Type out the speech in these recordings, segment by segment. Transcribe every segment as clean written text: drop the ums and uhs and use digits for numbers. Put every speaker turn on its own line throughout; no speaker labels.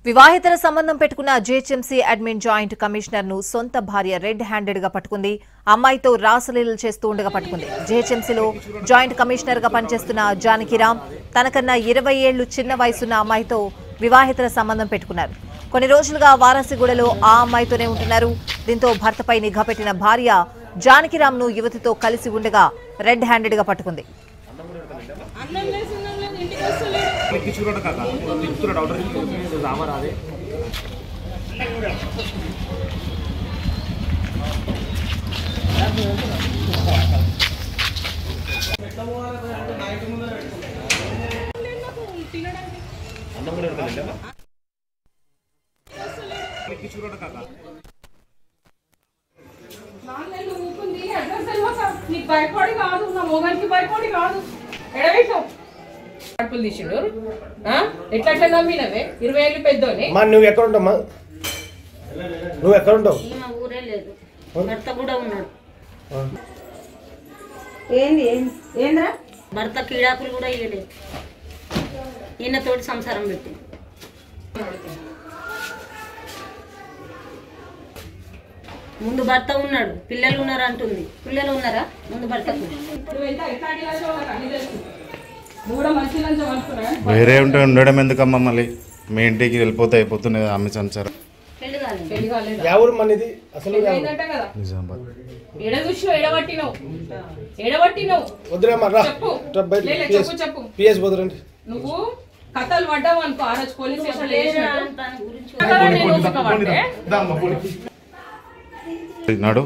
వివాహితర సంబంధం పెట్టుకున్న GHMC admin joint commissioner ను సొంత భార్య రెడ్ హ్యాండెడ్ గా పట్టుకుంది. అమ్మాయితో రాసలీలలు చేస్తూ ఉండగా పట్టుకుంది. జీహెచ్ఎంసీలో జాయింట్ కమిషనర్ గా పనిచేస్తున్న జానకిరామ్ తనకన్నా 20 ఏళ్లు చిన్న వయసున్న అమ్మాయితో వివాహితర సంబంధం పెట్టుకున్నారు. కొన్ని రోజులుగా వారాసిగూడలో ఆ అమ్మాయితోనే ఉంటున్నారు. దీంతో భర్తపై నిఘా పెట్టిన భార్య జానకిరామ్ ను యువతితో కలిసి ఉండగా రెడ్ హ్యాండెడ్ గా పట్టుకుంది.
భయపడి కాదు నా మొగానికి భయపడి కాదు ఎడవేసావు అడుపులు తీసిండు ఎట్లా నమ్మినవే 20 ఏళ్ళు పెద్దోనే
నువ్వు ఎక్కడ ఉంటావు నువ్వు ఎక్కడ ఉంటావు
మా ఊరే లేదు భర్త కూడా ఉన్నాడు
ఏంద్రా
భర్త కీడాకులు కూడా ఇవ్వలేదు ఈయనతోటి సంసారం పెట్టి ముందు భర్త ఉన్నాడు పిల్లలు ఉన్నారు అంటుంది పిల్లలు ఉన్నారా ముందు భర్తకు
వేరే ఉంటే ఉండడం ఎందుకమ్మా మళ్ళీ మీ ఇంటికి వెళ్ళిపోతే అయిపోతుంది ఆమె సంసారం
ఎవరు మనది అసలు
నువ్వు కథలు పడ్డావు అనుకో ఆ రోజు పోలీస్ స్టేషన్
నాడు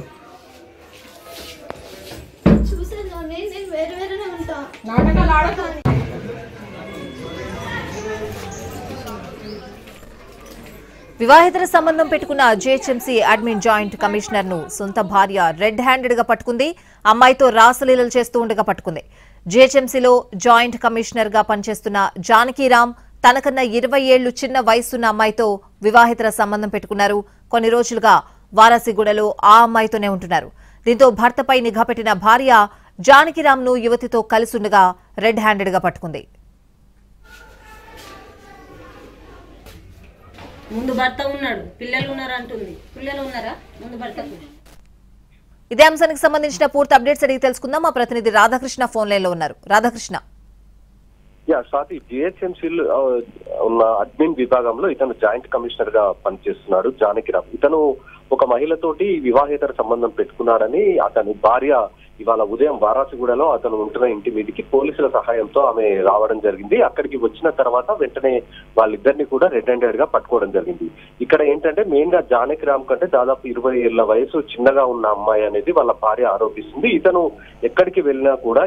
నాటకాలు ఆడకు
వివాహితర సంబంధం పెట్టుకున్న జీహెచ్ఎంసీ అడ్మిన్ జాయింట్ కమిషనర్ ను సొంత భార్య రెడ్ హ్యాండెడ్ గా పట్టుకుంది. అమ్మాయితో రాసలీలలు చేస్తూ ఉండగా పట్టుకుంది. జీహెచ్ఎంసీలో జాయింట్ కమిషనర్ గా పనిచేస్తున్న జానకిరామ్ తనకన్నా 20 ఏళ్లు చిన్న వయసున్న అమ్మాయితో వివాహితర సంబంధం పెట్టుకున్నారు. కొన్ని రోజులుగా వారాసిగూడలో ఆ అమ్మాయితోనే ఉంటున్నారు. దీంతో భర్తపై నిఘా పెట్టిన భార్య జానకిరామ్ ను యువతితో కలిసుండగా రెడ్ హ్యాండెడ్ గా పట్టుకుంది.
ముందు భర్త ఉన్నాడు పిల్లలు ఉన్నారు అంటుంది పిల్లలు ఉన్నారా ముందు భర్తకు.
ఇదే అంశానికి సంబంధించిన పూర్తి అప్డేట్స్ అడిగి తెలుసుకుందాం. మా ప్రతినిధి రాధాకృష్ణ ఫోన్ లైన్ లో ఉన్నారు. రాధాకృష్ణ,
స్వాతి, జిహెచ్ఎంసీలో ఉన్న అడ్మిన్ విభాగంలో ఇతను జాయింట్ కమిషనర్ గా పనిచేస్తున్నాడు జానకిరామ్. ఇతను ఒక మహిళతోటి వివాహేతర సంబంధం పెట్టుకున్నాడని అతని భార్య ఇవాళ ఉదయం వారాసిగూడలో అతను ఉంటున్న ఇంటి మీదకి పోలీసుల సహాయంతో ఆమె రావడం జరిగింది. అక్కడికి వచ్చిన తర్వాత వెంటనే వాళ్ళిద్దరిని కూడా రెడ్ హ్యాండెడ్ గా పట్టుకోవడం జరిగింది. ఇక్కడ ఏంటంటే మెయిన్ గా జానకిరామ్ కంటే దాదాపు 20 ఏళ్ల వయసు చిన్నగా ఉన్న అమ్మాయి అనేది వాళ్ళ భార్య ఆరోపిస్తుంది. ఇతను ఎక్కడికి వెళ్ళినా కూడా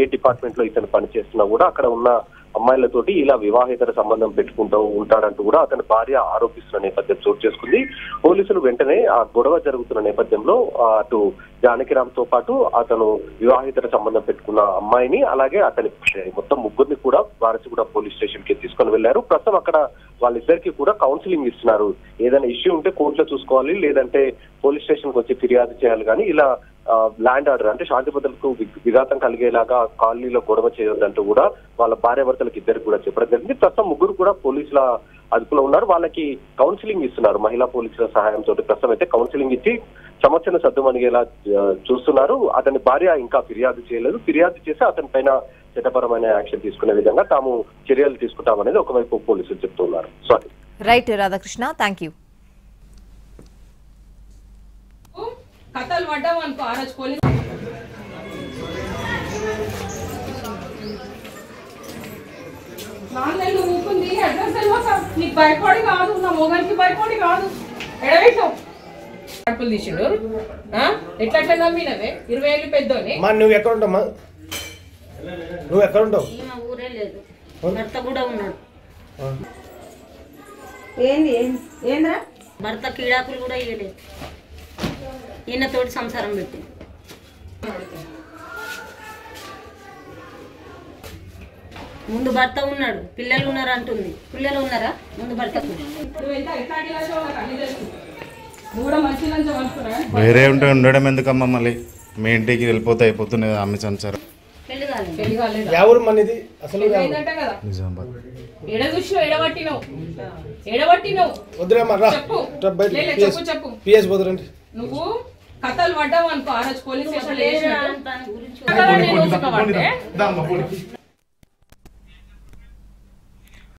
ఏ డిపార్ట్మెంట్ లో ఇతను పనిచేస్తున్నా కూడా అక్కడ ఉన్న అమ్మాయిలతోటి ఇలా వివాహేతర సంబంధం పెట్టుకుంటూ ఉంటాడంటూ కూడా అతని భార్య ఆరోపిస్తున్న నేపథ్యం చోటు చేసుకుంది. పోలీసులు వెంటనే ఆ గొడవ జరుగుతున్న నేపథ్యంలో అటు జానకిరామ్ తో పాటు అతను వివాహేతర సంబంధం పెట్టుకున్న అమ్మాయిని అలాగే అతని మొత్తం ముగ్గురిని కూడా వారసిగూడ పోలీస్ స్టేషన్ కి తీసుకొని వెళ్లారు. ప్రస్తుతం అక్కడ వాళ్ళిద్దరికి కూడా కౌన్సిలింగ్ ఇస్తున్నారు. ఏదైనా ఇష్యూ ఉంటే కోర్టులో చూసుకోవాలి, లేదంటే పోలీస్ స్టేషన్ కి వచ్చి ఫిర్యాదు చేయాలి. కానీ ఇలా ల్యాండ్ ఆర్డర్ అంటే శాంతి భద్రతకు విఘాతం కలిగేలాగా కాలనీలో గొడవ చేయొద్దంటూ కూడా వాళ్ళ భార్యాభర్తలకు ఇద్దరికి కూడా చెప్పడం జరిగింది. ప్రస్తుతం ముగ్గురు కూడా పోలీసుల అదుపులో ఉన్నారు. వాళ్ళకి కౌన్సిలింగ్ ఇస్తున్నారు. మహిళా పోలీసుల సహాయంతో ప్రస్తుతం అయితే కౌన్సిలింగ్ ఇచ్చి సమస్యను సద్దుమణిగేలా చూస్తున్నారు. అతని భార్య ఇంకా ఫిర్యాదు చేయలేదు. ఫిర్యాదు చేసి అతని పైన చట్టపరమైన యాక్షన్ తీసుకునే విధంగా తాము చర్యలు తీసుకుంటామనేది ఒకవైపు పోలీసులు చెప్తున్నారు. Sorry.
Right Radhakrishna, thank you.
కథలు పడ్డావు అనుకో ఆ రోజు పోలీస్ ఊకుంది అడ్రస్ తెలియక నీకు భయపడి కాదు నా మొగానికి భయపడి కాదు ఎడవేసావు అడుపులు తీసిండు ఎట్లా నమ్మినవే 20 ఏళ్ళు పెద్దోనే
నువ్వు ఎక్కడ ఉంటావు నువ్వు ఎక్కడ ఉంటావు
మా ఊరే లేదు భర్త కూడా ఉన్నాడు
ఏంద్రా
భర్త కీడాకులు కూడా ఇవ్వలేదు ఈయనతోటి సంసారం పెట్టి ముందు భర్త ఉన్నాడు పిల్లలు ఉన్నారు అంటుంది పిల్లలు ఉన్నారా ముందు భర్తకు.
వేరే ఉంటే ఉండడం ఎందుకమ్మా మళ్ళీ మీ ఇంటికి వెళ్ళిపోతే అయిపోతుంది ఆమె సంసారం.
పెళ్లి కాలేదు
ఎవరు మనది అసలు
నిజామాబాద్.
ఎడ చూసినావు
వద్దురేమ్మా రా
చెప్పు
బయట
లే, చెప్పు
పిఎస్ వదలండి
నువ్వు కథలు పడ్డావు అనుకో ఆ రోజు పోలీస్ స్టేషన్
దాని గురించి
లేచినట్టు